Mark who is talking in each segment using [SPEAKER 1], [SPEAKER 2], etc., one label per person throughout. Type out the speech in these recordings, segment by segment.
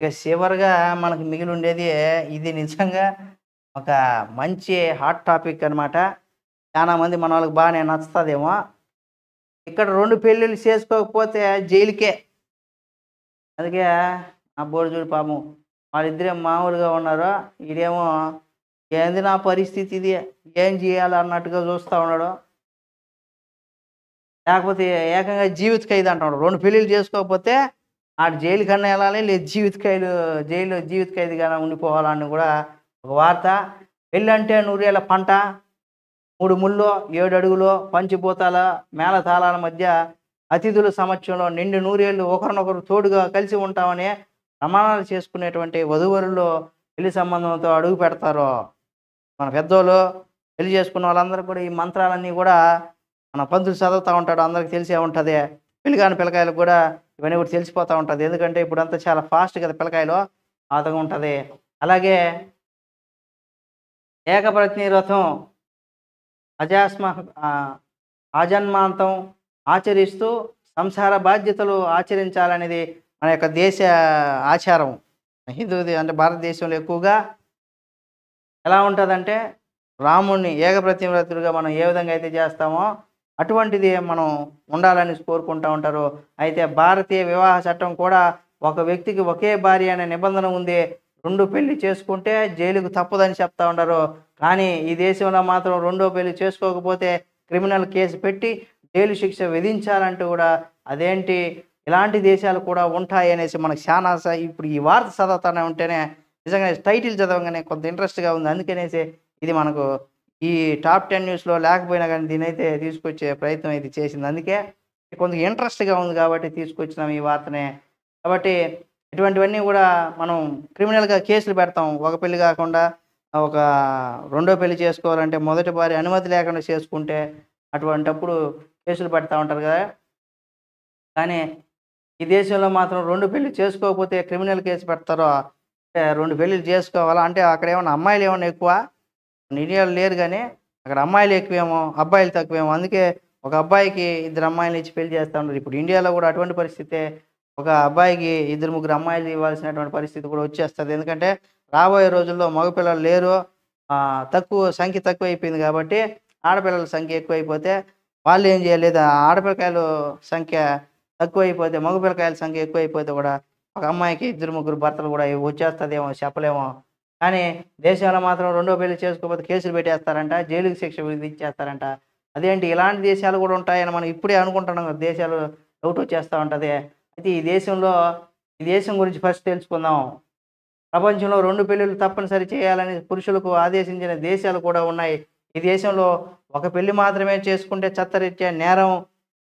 [SPEAKER 1] ఇక చివరగా మనకు మిగిలి ఉండేది ఇది నిజంగా ఒక మంచి హాట్ టాపిక్ అనమాట. చానామంది మనోళ్ళకి బానే నచ్చుతదేమో. ఇక్కడ 2 పెళ్ళిళ్ళు చేసుకోకపోతే జైలుకే. అందుకే అబ్బోడు చూడు పాపం వాళ్ళిద్దరేమో మామూలుగా ఉన్నారు. ఈడేమో ఏంది నా పరిస్థితి ఇది? ఏం జేయాలి అన్నట్టుగా చూస్తా ఉన్నాడు. లేకపోతే ఏకంగా జీవిత ఖైదు అంటున్నాడు. 2 పెళ్ళిళ్ళు చేసుకోకపోతే ఆడు జైలుకన్నా ఎళ్ళాలి. లేదు జైల్‌లో జీవిత ఖైదుగానే ఉండిపోవాలని గూడా ఒక వార్త. పెళ్ళంటే నూరేళ్ల పంట. 3 ముళ్ళు, 7 అడుగులు, పంచభూతాల మేళతాళాల మధ్య అతిథుల సమక్షంలో నిండు నూరేళ్లు ఒకరినొకరు తోడుగా కలిసి ఉంటామని ప్రమాణాలు చేసుకునేటువంటి వధూవరులు పెళ్లి సంబంధంతో అడుగు పెడతారు. మన పెద్దోళ్ళు పెళ్లి చేసుకున్న వాళ్ళందరూ కూడా ఈ మంత్రాలన్నీ గూడా మన పంతులు చదువుతా ఉంటాడు. అందరికి తెలిసే ఉంటది. పెళ్లి కాని పిల్లకాయలకు గూడా ఇవన్నీ కూడా తెలిసిపోతా ఉంటది. ఎందుకంటే ఇప్పుడంతా చాలా ఫాస్ట్ కదా పిల్లకాయలు. ఆ విధంగా ఉంటది. అలాగే ఏకపత్ని వ్రతం అజాస్మ ఆహ్, ఆజన్మాంతం ఆచరిస్తూ సంసార బాధ్యతలు ఆచరించాలనేది మన యొక్క దేశ ఆచారం. హిందూది అంటే భారతదేశంలో ఎక్కువగా ఎలా ఉంటదంటే, రాముడిని ఏకప్రతివ్రతుడుగా మనం ఏ విధంగా అయితే చేస్తామో, అటువంటిది మనం ఉండాలని కోరుకుంటా ఉంటారు. అయితే భారతీయ వివాహ చట్టం కూడా ఒక వ్యక్తికి ఒకే భార్య అనే నిబంధన ఉంది. 2 పెళ్లి చేసుకుంటే జైలుకు తప్పదని చెప్తా ఉండారు. కానీ ఈ దేశంలో మాత్రం రెండో పెళ్లి చేసుకోకపోతే క్రిమినల్ కేసు పెట్టి జైలు శిక్ష విధించాలంటూ గూడా అదేంటి ఇలాంటి దేశాలు కూడా ఉంటాయనేసి మనకు చానా ఇప్పుడు ఈ వార్త చదువుతానే ఉంటేనే నిజంగానే టైటిల్ చదవంగానే కొంత ఇంట్రెస్ట్‌గా ఉంది. అందుకనేసి ఇది మనకు ఈ టాప్ 10 న్యూస్‌లో లేకపోయినా గానీ దీన్నైతే తీసుకొచ్చే ప్రయత్నం అయితే చేసింది. అందుకే కొంచెం ఇంట్రెస్ట్‌గా ఉంది కాబట్టి తీసుకొచ్చినాం ఈ వార్తని. కాబట్టి ఇటువంటివన్నీ గూడా మనం క్రిమినల్‌గా కేసులు పెడతాం. ఒక పెళ్లి గాకుండా ఒక రెండో పెళ్లి చేసుకోవాలంటే మొదటి భార్య అనుమతి లేకుండా చేసుకుంటే అటువంటప్పుడు కేసులు పెడతా ఉంటారు గదా! కానీ ఈ దేశంలో మాత్రం 2 పెళ్లి చేసుకోకపోతే క్రిమినల్ కేస్ పెడతారు. అంటే 2 పెళ్ళిళ్ళు చేసుకోవాలా? అంటే అక్కడేమన్నా అమ్మాయిలేమన్నా ఎక్కువ? మన ఇండియాలో లేరు గానీ, అక్కడ అమ్మాయిలు ఎక్కువేమో, అబ్బాయిలు తక్కువేమో. అందుకే ఒక అబ్బాయికి ఇద్దరు అమ్మాయిలనిచ్చి పెళ్లి చేస్తా ఉన్నారు. ఇప్పుడు ఇండియాలో గూడా అటువంటి పరిస్థితే. ఒక అబ్బాయికి ఇద్దరు, ముగ్గురు అమ్మాయిలు ఇవ్వాల్సినటువంటి పరిస్థితి కూడా వచ్చేస్తది. ఎందుకంటే రాబోయే రోజుల్లో మగపిల్లలు లేరు. సంఖ్య తక్కువైపోయింది గాబట్టి, ఆడపిల్లల సంఖ్య ఎక్కువైపోతే వాళ్ళేం జేయాలి? లేదా ఆడపిల్లకాయలు సంఖ్య తక్కువైపోతే, మగ పిల్లకాయల సంఖ్య ఎక్కువైపోతే గూడా, ఒక అమ్మాయికి ఇద్దరు, ముగ్గురు భర్తలు గూడా వచ్చేస్తదేమో చెప్పలేము. కానీ దేశంలో మాత్రం రెండో పెళ్లి చేసుకోకపోతే కేసులు పెట్టేస్తారంట. జైలుకి శిక్ష విధించేస్తారంట. అదేంటి ఇలాంటి దేశాలు గూడా ఉంటాయని మనం ఇప్పుడే అనుకుంటున్నాం గదా! దేశాలు డౌటొచ్చేస్తా ఉంటది. అయితే ఈ దేశం గురించి ఫస్ట్ తెలుసుకుందాం. ప్రపంచంలో 2 పెళ్ళిళ్ళు తప్పనిసరి చేయాలని పురుషులకు ఆదేశించిన దేశాలు కూడా ఉన్నాయి. ఈ దేశంలో ఒక పెళ్లి మాత్రమే చేసుకుంటే చట్టరీత్యా నేరం.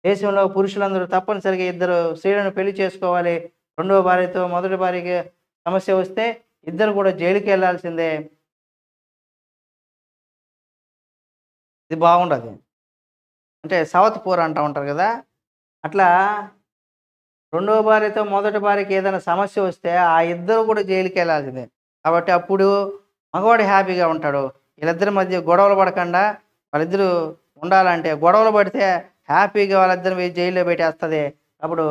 [SPEAKER 1] దేశంలో పురుషులందరూ తప్పనిసరిగా ఇద్దరు స్త్రీలను పెళ్లి చేసుకోవాలి. రెండో భార్యతో మొదటి భార్యకి సమస్య వస్తే ఇద్దరు కూడా జైలుకెళ్ళాల్సిందే. ఇది బాగుండదు. అంటే సవతి పోరు అంటా ఉంటారు గదా! అట్లా రెండో భార్యతో మొదటి భార్యకి ఏదైనా సమస్య వస్తే ఆ ఇద్దరు కూడా జైలుకెళ్ళాల్సిందే. కాబట్టి అప్పుడు మగవాడు హ్యాపీగా ఉంటాడు. వీళ్ళిద్దరి మధ్య గొడవలు పడకుండా వాళ్ళిద్దరూ ఉండాలంటే గొడవలు పడితే హ్యాపీగా వాళ్ళిద్దరిని జైల్లో పెట్టేస్తది. అప్పుడు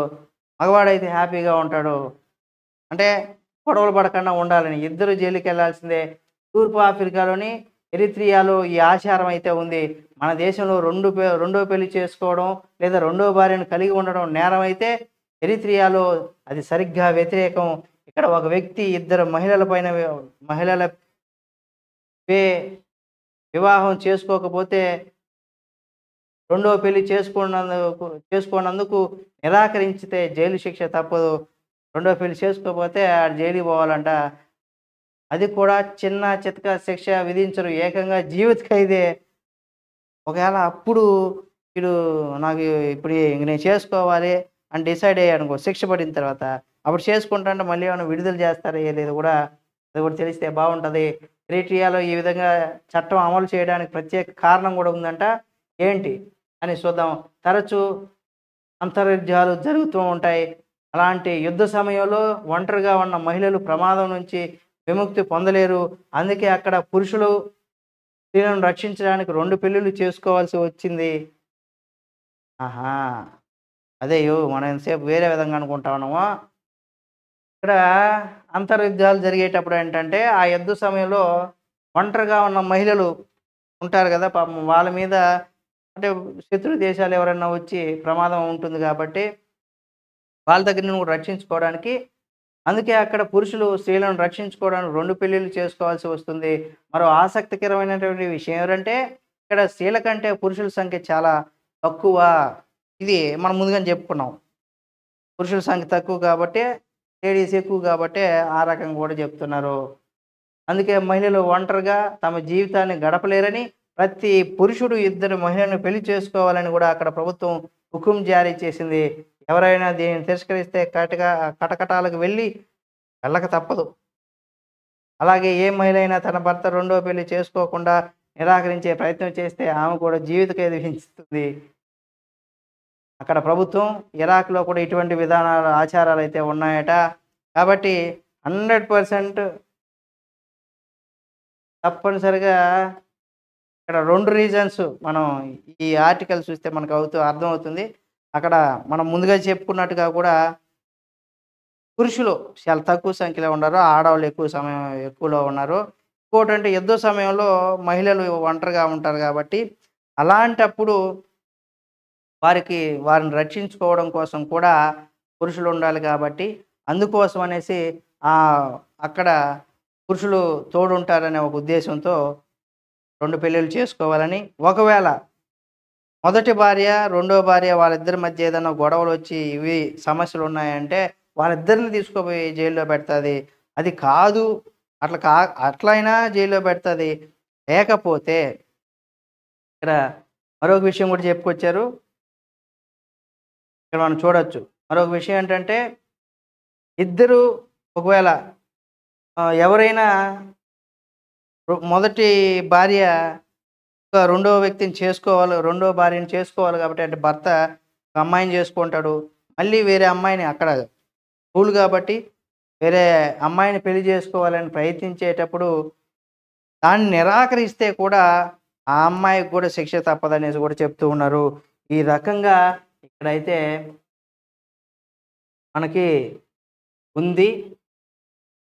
[SPEAKER 1] మగవాడైతే హ్యాపీగా ఉంటాడు. అంటే గొడవలు పడకుండా ఉండాలని. ఇద్దరు జైలుకెళ్ళాల్సిందే. తూర్పు ఆఫ్రికాలోని ఎరిత్రియాలో ఈ ఆచారం అయితే ఉంది. మన దేశంలో రెండో పెళ్లి చేసుకోవడం లేదా రెండో భార్యను కలిగి ఉండడం నేరమైతే ఎరిత్రియాలో అది సరిగ్గా వ్యతిరేకం. ఇక్కడ ఒక వ్యక్తి ఇద్దరు మహిళల పే వివాహం చేసుకోకపోతే రెండో పెళ్లి చేసుకోనందుకు నిరాకరించితే జైలు శిక్ష తప్పదు. రెండో పెళ్లి చేసుకోకపోతే ఆడు జైలుకి పోవాలంట. అది కూడా చిన్న చితక శిక్ష విధించరు. ఏకంగా జీవిత ఖైదే. ఒకవేళ అప్పుడు వీడు నాకు ఇప్పుడు ఇంక నేను చేసుకోవాలి అని డిసైడ్ అయ్యాడనుకో శిక్ష పడిన తర్వాత. అప్పుడు చేసుకుంటా అంటే మళ్ళీ ఏమైనా విడుదల చేస్తారో లేదో కూడా అది కూడా తెలిస్తే బావుంటది. ఎరిట్రియాలో ఈ విధంగా చట్టం అమలు చేయడానికి ప్రత్యేక కారణం కూడా ఉందంట. ఏంటి అని చూద్దాం. తరచూ అంతర్యుద్ధాలు జరుగుతూ ఉంటాయి. అలాంటి యుద్ధ సమయంలో ఒంటరిగా ఉన్న మహిళలు ప్రమాదం నుంచి విముక్తి పొందలేరు. అందుకే అక్కడ పురుషులు స్త్రీలను రక్షించడానికి 2 పెళ్ళిళ్ళు చేసుకోవాల్సి వచ్చింది. ఆహా! మనం ఎంతసేపు వేరే విధంగా అనుకుంటా ఉన్నాము. ఇక్కడ అంతర్యుద్ధాలు జరిగేటప్పుడు ఏంటంటే, ఆ యుద్ధ సమయంలో ఒంటరిగా ఉన్న మహిళలు ఉంటారు గదా! పాపం వాళ్ళ మీద అంటే శత్రు దేశాలు ఎవరన్నా వచ్చి ప్రమాదం ఉంటుంది గాబట్టి, వాళ్ళ దగ్గర నుండి రక్షించుకోవడానికి అందుకే అక్కడ పురుషులు స్త్రీలను రక్షించుకోవడానికి 2 పెళ్ళిళ్ళు చేసుకోవాల్సి వస్తుంది. మరో ఆసక్తికరమైనటువంటి విషయం ఏమిటంటే, ఇక్కడ స్త్రీల కంటే పురుషుల సంఖ్య చాలా తక్కువ. ఇది మనం ముందుగానే చెప్పుకున్నాం. పురుషుల సంఖ్య తక్కువ కాబట్టే, లేడీస్ ఎక్కువ కాబట్టే ఆ రకంగా గూడా చెప్తున్నారు. అందుకే మహిళలు ఒంటరిగా తమ జీవితాన్ని గడపలేరని, ప్రతి పురుషుడు ఇద్దరు మహిళలను పెళ్లి చేసుకోవాలని గూడా అక్కడ ప్రభుత్వం హుకుం జారీ చేసింది. ఎవరైనా దీనిని తిరస్కరిస్తే కటకటాలకు వెళ్ళక తప్పదు. అలాగే ఏ మహిళ అయినా తన భర్త రెండో పెళ్లి చేసుకోకుండా నిరాకరించే ప్రయత్నం చేస్తే ఆమె కూడా జీవిత ఖైదు విధిస్తుంది. అక్కడ ప్రభుత్వం ఇరాక్‌లో కూడా ఇటువంటి విధానాలు, ఆచారాలైతే ఉన్నాయట. కాబట్టి 100% తప్పనిసరిగా ఇక్కడ 2 రీజన్స్ మనం ఈ ఆర్టికల్ చూస్తే మనకు అర్థమవుతుంది. అక్కడ మనం ముందుగా చెప్పుకున్నట్టుగా కూడా పురుషులు చాలా తక్కువ సంఖ్యలో ఉన్నారు. ఆడవాళ్ళు ఎక్కువలో ఉన్నారు. ఇంకోటంటే యుద్ధ సమయంలో మహిళలు ఒంటరిగా ఉంటారు కాబట్టి, అలాంటప్పుడు వారిని రక్షించుకోవడం కోసం కూడా పురుషులు ఉండాలి కాబట్టి, అందుకోసం అనేసి అక్కడ పురుషులు తోడుంటారనే ఒక ఉద్దేశంతో 2 పెళ్ళిళ్ళు చేసుకోవాలని. ఒకవేళ మొదటి భార్య, రెండో భార్య వాళ్ళిద్దరి మధ్య ఏదైనా గొడవలొచ్చి ఇవి సమస్యలున్నాయంటే, వాళ్ళిద్దరిని తీసుకుపోయి జైల్లో పెడతది. అది కాదు అట్లయినా జైల్లో పెడతది. లేకపోతే ఇక్కడ మరొక విషయం కూడా చెప్పుకొచ్చారు. ఇక్కడ మనం చూడొచ్చు. మరొక విషయం ఏంటంటే, ఇద్దరు ఒకవేళ ఎవరైనా మొదటి భార్య రెండో వ్యక్తిని రెండో భార్యని చేసుకోవాలి కాబట్టి, అంటే భర్త ఒక అమ్మాయిని చేసుకుంటాడు. మళ్ళీ వేరే అమ్మాయిని అక్కడ రూల్ కాబట్టి, వేరే అమ్మాయిని పెళ్లి చేసుకోవాలని ప్రయత్నించేటప్పుడు దాన్ని నిరాకరిస్తే కూడా ఆ అమ్మాయికి కూడా శిక్ష తప్పదనేసి కూడా చెప్తూ ఉన్నారు. ఈ రకంగా ఇక్కడైతే మనకి ఉంది.